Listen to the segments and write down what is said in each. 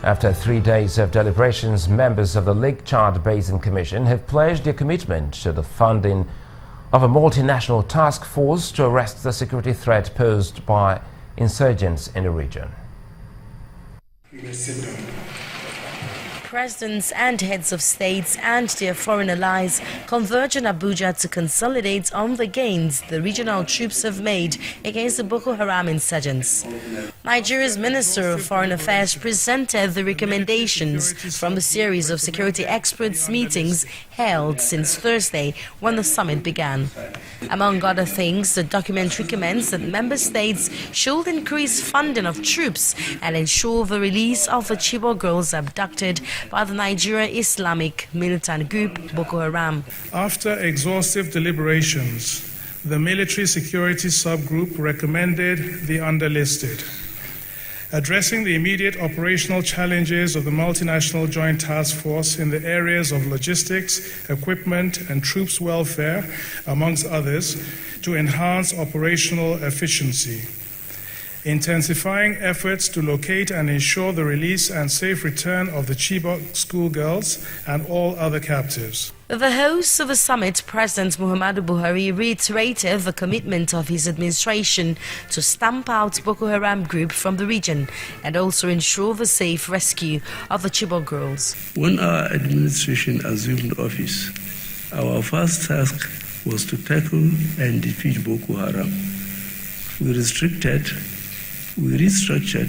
After 3 days of deliberations, members of the Lake Chad Basin Commission have pledged their commitment to the funding of a multinational task force to arrest the security threat posed by insurgents in the region. Presidents and heads of states and their foreign allies converge in Abuja to consolidate on the gains the regional troops have made against the Boko Haram insurgents. Nigeria's Minister of Foreign Affairs presented the recommendations from a series of security experts meetings held since Thursday when the summit began. Among other things, the document recommends that member states should increase funding of troops and ensure the release of the Chibok girls abducted by the Nigeria Islamic militant group Boko Haram. After exhaustive deliberations, the military security subgroup recommended the underlisted. Addressing the immediate operational challenges of the multinational joint task force in the areas of logistics, equipment, and troops welfare, amongst others, to enhance operational efficiency. Intensifying efforts to locate and ensure the release and safe return of the Chibok schoolgirls and all other captives. The host of the summit, President Muhammadu Buhari, reiterated the commitment of his administration to stamp out Boko Haram group from the region and also ensure the safe rescue of the Chibok girls. When our administration assumed office, our first task was to tackle and defeat Boko Haram. We restricted, we restructured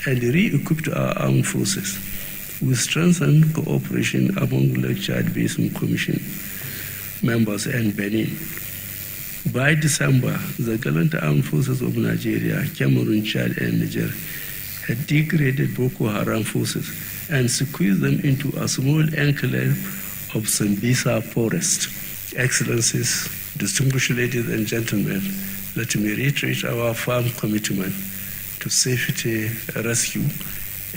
and re-equipped our armed forces. We strengthened cooperation among Lake Chad Basin Commission members and Benin. By December, the gallant armed forces of Nigeria, Cameroon, Chad, and Niger had degraded Boko Haram forces and squeezed them into a small enclave of Sambisa forest. Excellencies, distinguished ladies and gentlemen, let me reiterate our firm commitment to safety rescue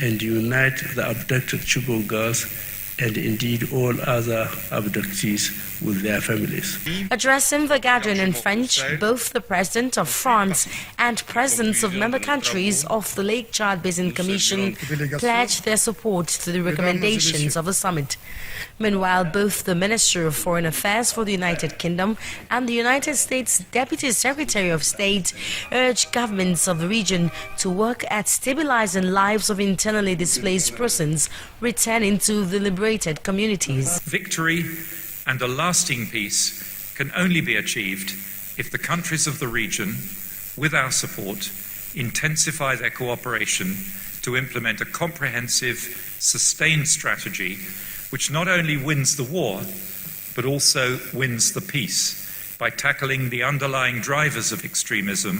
and unite the abducted Chibok girls and indeed all other abductees with their families. Addressing the gathering in French, both the President of France and Presidents of member countries of the Lake Chad Basin Commission pledged their support to the recommendations of the summit. Meanwhile, both the Minister of Foreign Affairs for the United Kingdom and the United States Deputy Secretary of State urged governments of the region to work at stabilizing lives of internally displaced persons returning to the liberated communities. Victory and a lasting peace can only be achieved if the countries of the region, with our support, intensify their cooperation to implement a comprehensive, sustained strategy which not only wins the war, but also wins the peace by tackling the underlying drivers of extremism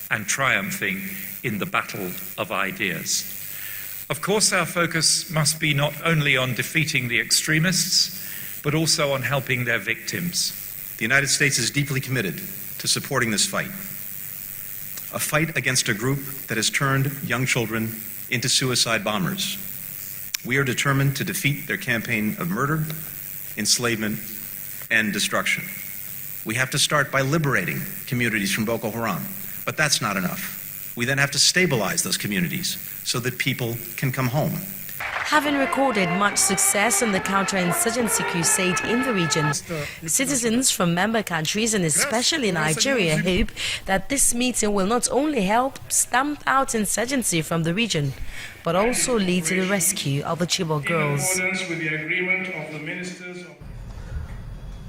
and triumphing in the battle of ideas. Of course, our focus must be not only on defeating the extremists, but also on helping their victims. The United States is deeply committed to supporting this fight. A fight against a group that has turned young children into suicide bombers. We are determined to defeat their campaign of murder, enslavement, and destruction. We have to start by liberating communities from Boko Haram, but that's not enough. We then have to stabilize those communities so that people can come home. Having recorded much success in the counterinsurgency crusade in the region, citizens from member countries and especially Nigeria hope that this meeting will not only help stamp out insurgency from the region, but also lead to the rescue of the Chibok girls.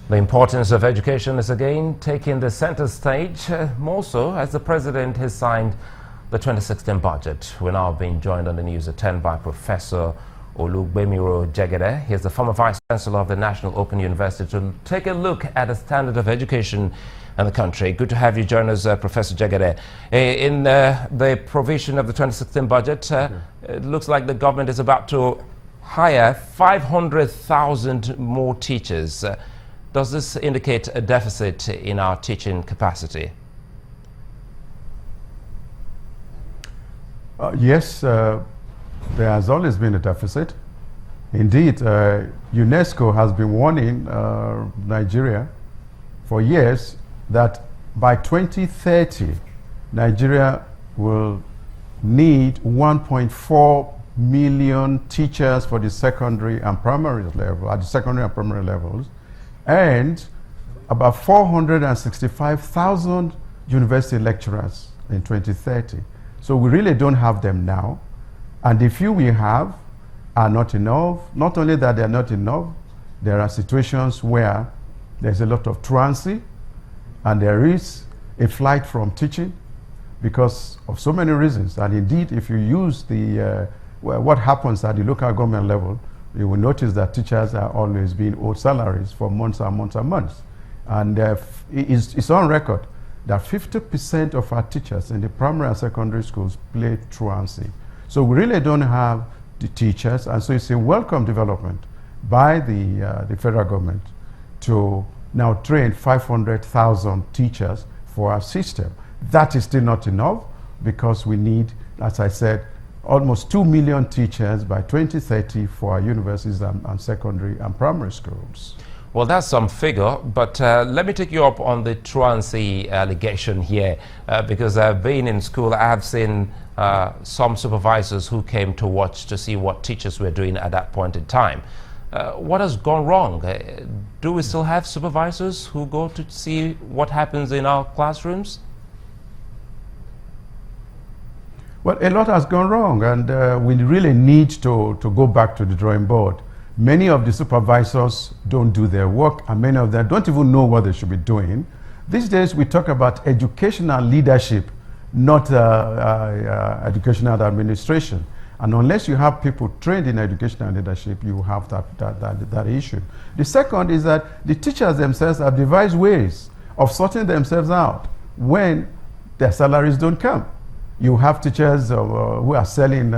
The importance of education is again taking the center stage, more so as the President has signed the 2016 budget. We're now being joined on the news at 10 by Professor Olugbemiro Jegede. He is the former Vice Chancellor of the National Open University, to take a look at the standard of education in the country. Good to have you join us, Professor Jegede. In the provision of the 2016 budget, it looks like the government is about to hire 500,000 more teachers. Does this indicate a deficit in our teaching capacity? Yes, there has always been a deficit. Indeed, UNESCO has been warning Nigeria for years that by 2030, Nigeria will need 1.4 million teachers for the secondary and primary level, at the secondary and primary levels, and about 465,000 university lecturers in 2030. So we really don't have them now. And the few we have are not enough. Not only that they're not enough, there are situations where there's a lot of truancy and there is a flight from teaching because of so many reasons. And indeed, if you use what happens at the local government level, you will notice that teachers are always being owed salaries for months and months and months. And it's on record that 50% of our teachers in the primary and secondary schools play truancy. So we really don't have the teachers, and so it's a welcome development by the federal government to now train 500,000 teachers for our system. That is still not enough because we need, as I said, almost 2 million teachers by 2030 for our universities and secondary and primary schools. Well, that's some figure, but let me take you up on the truancy allegation here, because I've been in school, I have seen some supervisors who came to watch to see what teachers were doing at that point in time. What has gone wrong? Do we still have supervisors who go to see what happens in our classrooms? Well, a lot has gone wrong, and we really need to go back to the drawing board. Many of the supervisors don't do their work, and many of them don't even know what they should be doing. These days, we talk about educational leadership, not educational administration. And unless you have people trained in educational leadership, you have that issue. The second is that the teachers themselves have devised ways of sorting themselves out when their salaries don't come. You have teachers who are selling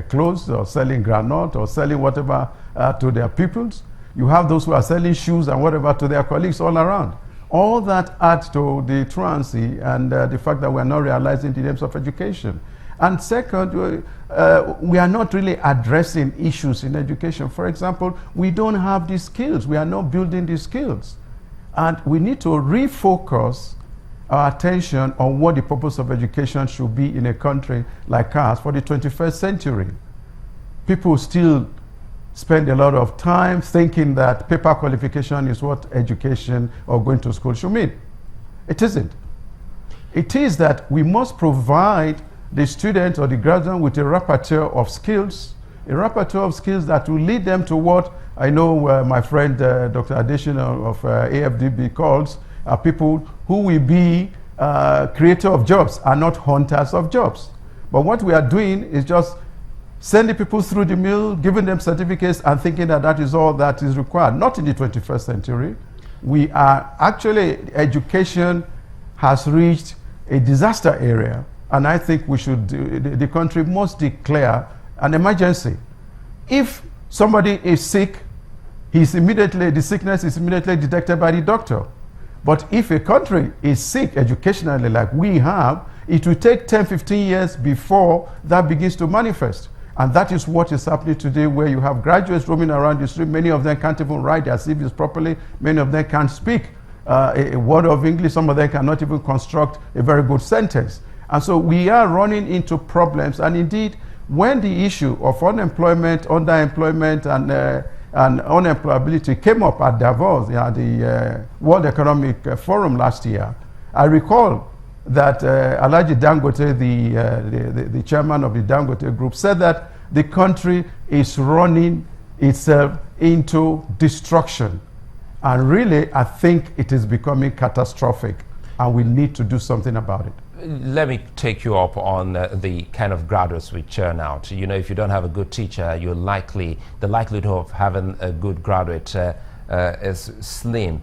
clothes or selling granite or selling whatever to their pupils. You have those who are selling shoes and whatever to their colleagues all around. All that adds to the truancy and the fact that we are not realizing the aims of education. And second, we are not really addressing issues in education. For example, we don't have the skills. We are not building the skills. And we need to refocus our attention on what the purpose of education should be in a country like ours for the 21st century. People still spend a lot of time thinking that paper qualification is what education or going to school should mean. It isn't. It is that we must provide the student or the graduate with a repertoire of skills, that will lead them to what I know my friend Dr. Adesina of AFDB calls people who will be creator of jobs and not hunters of jobs. But what we are doing is just sending people through the mill, giving them certificates and thinking that that is all that is required. Not in the 21st century. We are actually, education has reached a disaster area, and I think we should, the country must declare an emergency. If somebody is sick, the sickness is immediately detected by the doctor. But if a country is sick educationally like we have, it will take 10, 15 years before that begins to manifest. And that is what is happening today, where you have graduates roaming around the street. Many of them can't even write their CVs properly. Many of them can't speak a word of English. Some of them cannot even construct a very good sentence. And so we are running into problems. And indeed, when the issue of unemployment, underemployment, and unemployability came up at Davos, the World Economic Forum last year, I recall that Alhaji Dangote, the chairman of the Dangote Group, said that the country is running itself into destruction. And really, I think it is becoming catastrophic, and we need to do something about it. Let me take you up on the kind of graduates we churn out. You know, if you don't have a good teacher, the likelihood of having a good graduate is slim.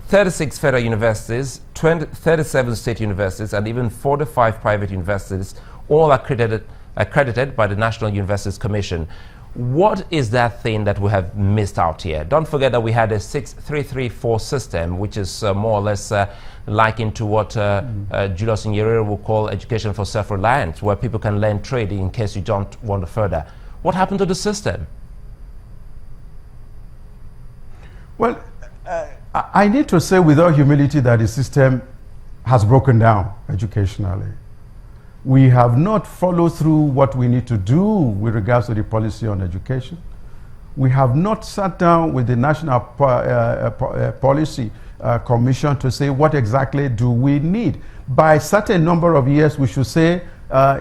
36 federal universities, 37 state universities, and even 45 private universities, all accredited by the National Universities Commission. What is that thing that we have missed out here? Don't forget that we had a 6-3-3-4 system, which is more or less likened to what Julius Nyerere would call education for self-reliance, where people can learn trade in case you don't want to further. What happened to the system? Well, I need to say with all humility that the system has broken down educationally. We have not followed through what we need to do with regards to the policy on education. We have not sat down with the National Policy Commission to say what exactly do we need. By a certain number of years, we should say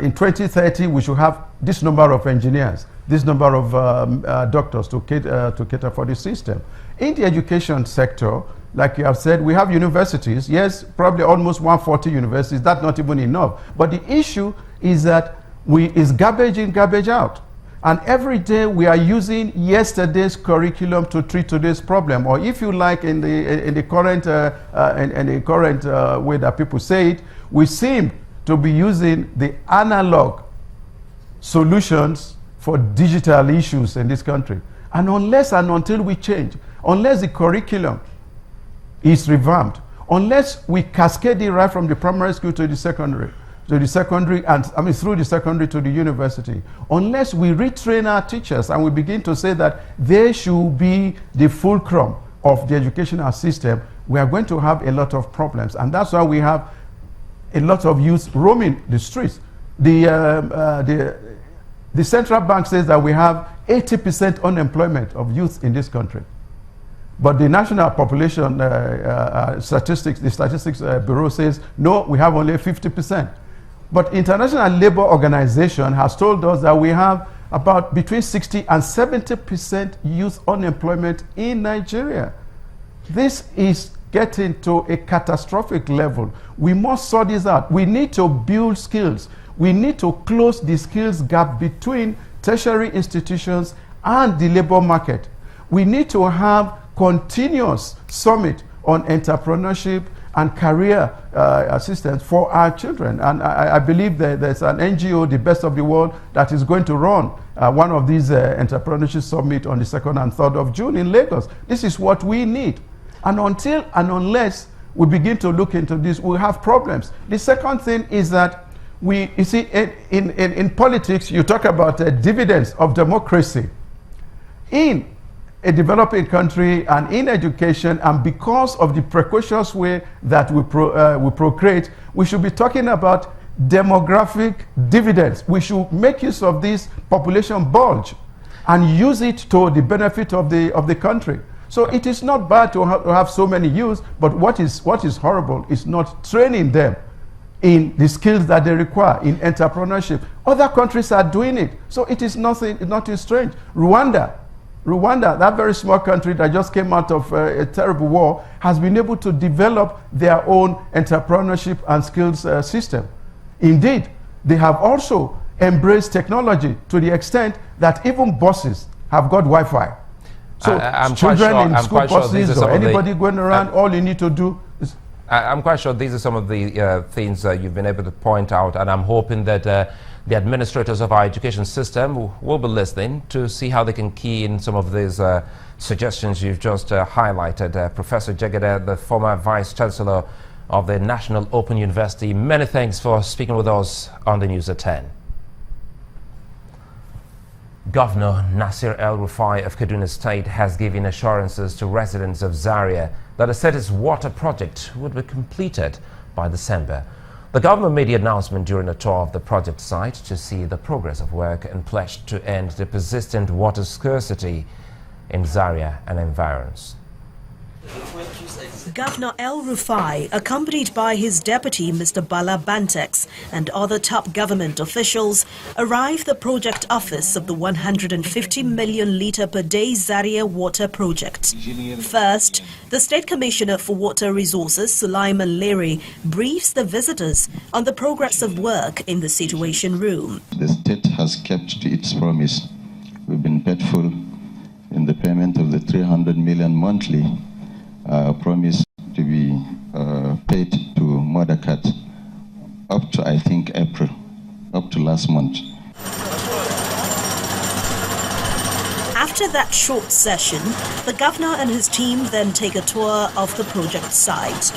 in 2030 we should have this number of engineers, this number of doctors to cater for the system. In the education sector, like you have said, we have universities. Yes, probably almost 140 universities. That's not even enough. But the issue is that is garbage in, garbage out. And every day we are using yesterday's curriculum to treat today's problem. Or if you like, in the current way that people say it, we seem to be using the analog solutions for digital issues in this country. And unless and until we change, unless the curriculum is revamped, unless we cascade it right from the primary school to the secondary, and through the secondary to the university, unless we retrain our teachers and we begin to say that they should be the fulcrum of the educational system, we are going to have a lot of problems. And that's why we have a lot of youth roaming the streets. The central bank says that we have 80% unemployment of youth in this country. But the National Population Statistics Bureau says, no, we have only 50%. But International Labour Organization has told us that we have about between 60 and 70% youth unemployment in Nigeria. This is getting to a catastrophic level. We must sort this out. We need to build skills. We need to close the skills gap between tertiary institutions and the labor market. We need to have continuous summit on entrepreneurship and career assistance for our children. And I believe that there's an NGO, the Best of the World, that is going to run one of these entrepreneurship summit on the 2nd and 3rd of June in Lagos. This is what we need. And until and unless we begin to look into this, we have problems. The second thing is that you see, in politics, you talk about dividends of democracy. In a developing country and in education, and because of the precocious way that we procreate, we should be talking about demographic dividends. We should make use of this population bulge and use it to the benefit of the country. So it is not bad to have so many youths, but what is horrible is not training them in the skills that they require in entrepreneurship. Other countries are doing it, so it is nothing strange. Rwanda, that very small country that just came out of a terrible war, has been able to develop their own entrepreneurship and skills system. Indeed, they have also embraced technology to the extent that even buses have got Wi-Fi. So children in school buses or anybody going around, all you need to do is... I'm quite sure these are some of the things you've been able to point out, and I'm hoping that the administrators of our education system will be listening to see how they can key in some of these suggestions you've just highlighted. Professor Jegede, the former Vice Chancellor of the National Open University, many thanks for speaking with us on the News at 10. Governor Nasir El-Rufai of Kaduna State has given assurances to residents of Zaria that a city's water project would be completed by December. The government made the announcement during a tour of the project site to see the progress of work and pledged to end the persistent water scarcity in Zaria and environs. Governor El-Rufai, accompanied by his deputy Mr. Bala Bantex and other top government officials, arrived at the project office of the 150 million litre per day Zaria water project. First, the State Commissioner for Water Resources, Sulaiman Leary, briefs the visitors on the progress of work in the Situation Room. The state has kept to its promise. We've been faithful in the payment of the 300 million monthly promise to be paid to Mothercat up to, I think, April, up to last month. After that short session, the governor and his team then take a tour of the project site.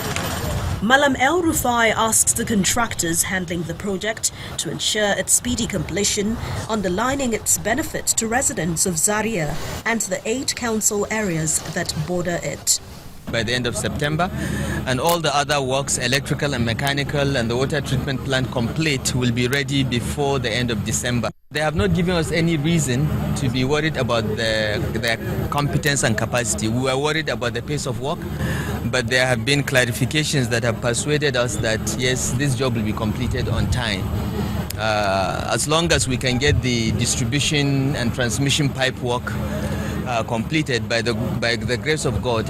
Malam El-Rufai asks the contractors handling the project to ensure its speedy completion, underlining its benefits to residents of Zaria and the 8 council areas that border it. by the end of September, and all the other works, electrical and mechanical and the water treatment plant complete, will be ready before the end of December. They have not given us any reason to be worried about their competence and capacity. We were worried about the pace of work, but there have been clarifications that have persuaded us that yes, this job will be completed on time. As long as we can get the distribution and transmission pipe work completed, by the grace of God,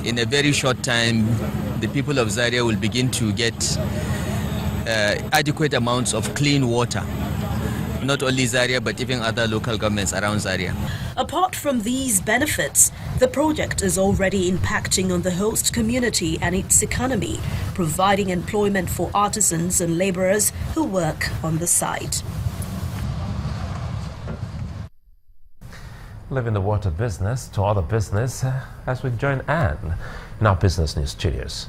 in a very short time, the people of Zaria will begin to get adequate amounts of clean water. Not only Zaria, but even other local governments around Zaria. Apart from these benefits, the project is already impacting on the host community and its economy, providing employment for artisans and laborers who work on the site. Leaving the water business to other business as we join Anne in our Business News studios.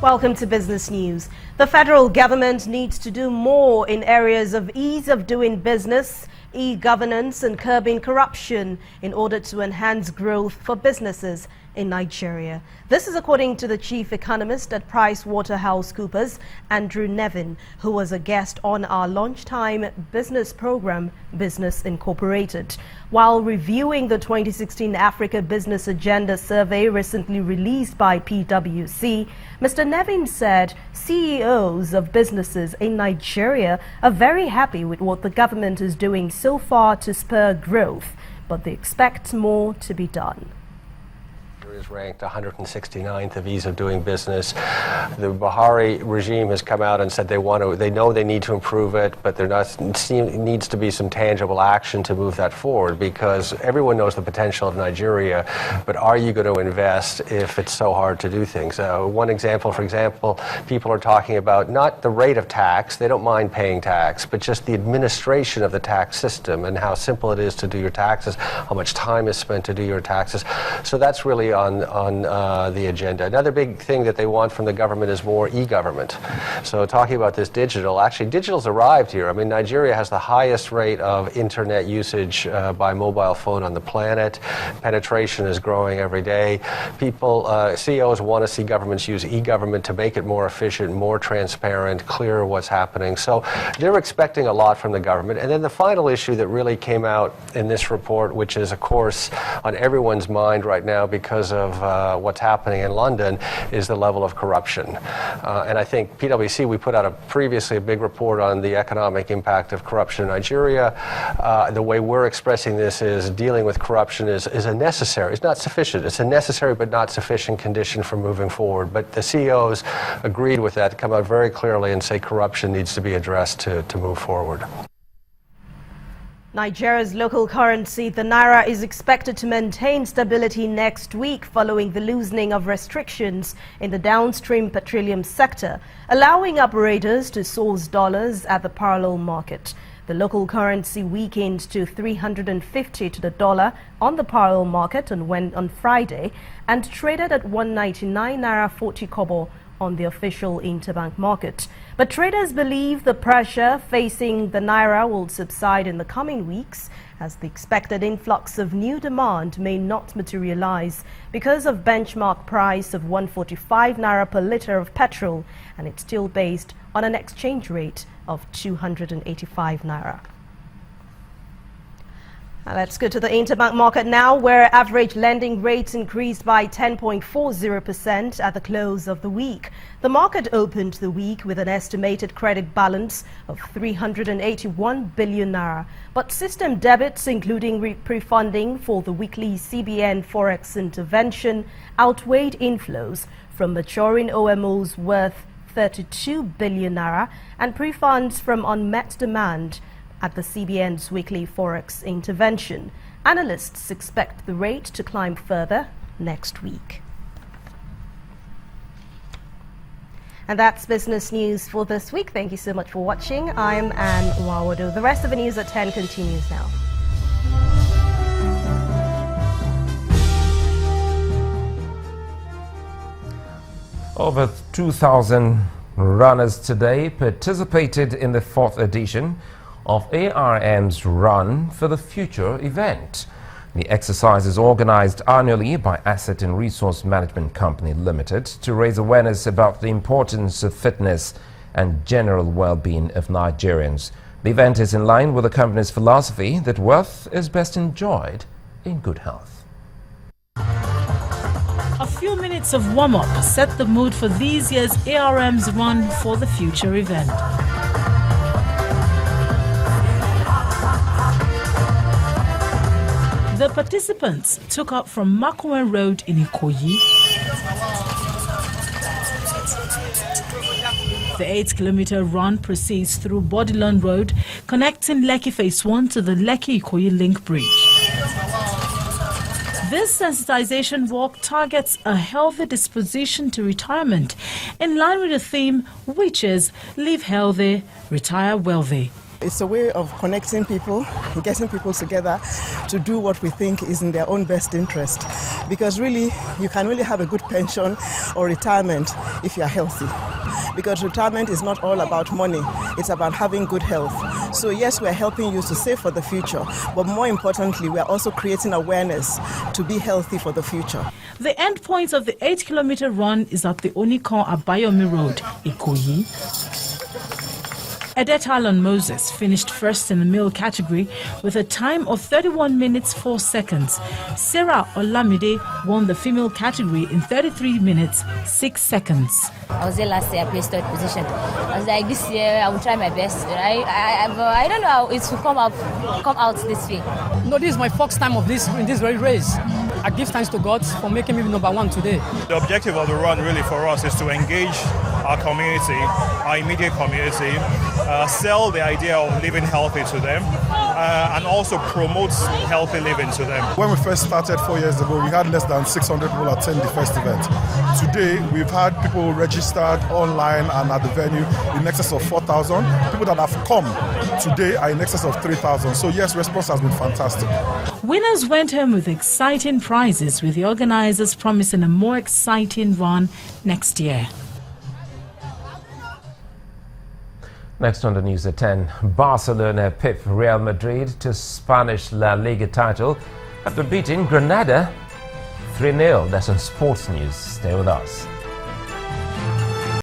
Welcome to Business News. The federal government needs to do more in areas of ease of doing business, e-governance and curbing corruption in order to enhance growth for businesses in Nigeria. This is according to the chief economist at PricewaterhouseCoopers, Andrew Nevin, who was a guest on our lunchtime business program, Business Incorporated. While reviewing the 2016 Africa Business Agenda survey recently released by PwC, Mr. Nevin said CEOs of businesses in Nigeria are very happy with what the government is doing so far to spur growth, but they expect more to be done. Is ranked 169th of ease of doing business. The Buhari regime has come out and said they know they need to improve it, but there needs to be some tangible action to move that forward, because everyone knows the potential of Nigeria, but are you going to invest if it's so hard to do things? One example, for example, people are talking about not the rate of tax, they don't mind paying tax, but just the administration of the tax system and how simple it is to do your taxes, how much time is spent to do your taxes. So that's really on the agenda. Another big thing that they want from the government is more e-government. So talking about this actually digital's arrived here. I mean, Nigeria has the highest rate of internet usage by mobile phone on the planet. Penetration is growing every day. CEOs want to see governments use e-government to make it more efficient, more transparent, clear what's happening. So they're expecting a lot from the government. And then the final issue that really came out in this report, which is of course on everyone's mind right now because of what's happening in London, is the level of corruption. And I think PwC, we put out previously a big report on the economic impact of corruption in Nigeria. The way we're expressing this is dealing with corruption is a necessary, it's not sufficient, it's a necessary but not sufficient condition for moving forward. But the CEOs agreed with that, come out very clearly and say corruption needs to be addressed to move forward. Nigeria's local currency, the naira, is expected to maintain stability next week following the loosening of restrictions in the downstream petroleum sector, allowing operators to source dollars at the parallel market. The local currency weakened to 350 to the dollar on the parallel market on Friday and traded at 199 naira 40 kobo on the official interbank market. But traders believe the pressure facing the naira will subside in the coming weeks as the expected influx of new demand may not materialize because of benchmark price of 145 naira per litre of petrol, and it's still based on an exchange rate of 285 naira. Let's go to the interbank market now, where average lending rates increased by 10.40% at the close of the week. The market opened the week with an estimated credit balance of 381 billion naira, but system debits, including pre-funding for the weekly CBN Forex intervention, outweighed inflows from maturing OMOs worth 32 billion naira and pre-funds from unmet demand at the CBN's weekly Forex intervention. Analysts expect the rate to climb further next week. And that's business news for this week. Thank you so much for watching. I'm Anne Nwawado. The rest of the news at 10 continues now. Over 2,000 runners today participated in the 4th edition of ARM's Run for the Future event. The exercise is organized annually by Asset and Resource Management Company Limited to raise awareness about the importance of fitness and general well-being of Nigerians. The event is in line with the company's philosophy that wealth is best enjoyed in good health. A few minutes of warm-up set the mood for this year's ARM's Run for the Future event. The participants took up from Makuwen Road in Ikoyi. The 8-kilometer run proceeds through Bodilon Road, connecting Lekki Phase 1 to the Lekki-Ikoyi Link Bridge. This sensitization walk targets a healthy disposition to retirement, in line with the theme, which is Live Healthy, Retire Wealthy. It's a way of connecting people, getting people together to do what we think is in their own best interest. Because really, you can only have a good pension or retirement if you are healthy. Because retirement is not all about money, it's about having good health. So yes, we're helping you to save for the future, but more importantly, we're also creating awareness to be healthy for the future. The end point of the 8-kilometer run is at the Onikon Abayomi Road, Ikoyi. Edet Alon Moses finished first in the male category with a time of 31 minutes 4 seconds. Sarah Olamide won the female category in 33 minutes 6 seconds. I was there last year, I placed third position. I was like, this year I will try my best. I don't know how it will come out this week. No, this is my first time of this in this very race. I give thanks to God for making me number one today. The objective of the run really for us is to engage our community, our immediate community, sell the idea of living healthy to them, and also promote healthy living to them. When we first started 4 years ago, we had less than 600 people attend the first event. Today, we've had people registered online and at the venue in excess of 4,000. People that have come today are in excess of 3,000. So yes, response has been fantastic. Winners went home with exciting prizes, with the organizers promising a more exciting run next year. Next on the news at 10, Barcelona pip Real Madrid to Spanish La Liga title after beating Granada 3-0. That's on Sports News. Stay with us.